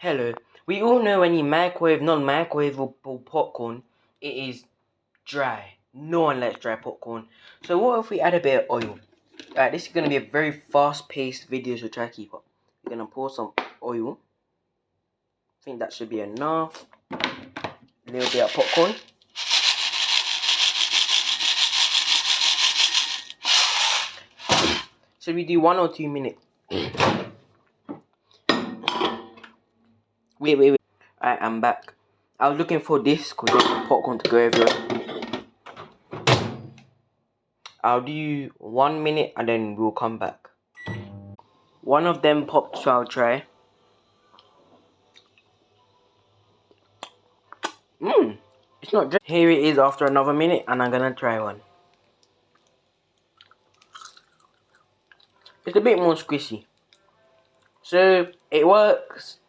Hello. We all know when you microwave non-microwavable popcorn, it is dry. No one likes dry popcorn. So what if we add a bit of oil? Alright, this is going to be a very fast-paced video, so try to keep up. We're going to pour some oil. I think that should be enough. A little bit of popcorn. Should we do 1 or 2 minutes? Wait. Alright, I'm back. I was looking for this because I want popcorn to go everywhere. I'll do 1 minute and then we'll come back. One of them popped, so I'll try. It's not dry. Here it is after another minute and I'm gonna try one. It's a bit more squishy. So it works.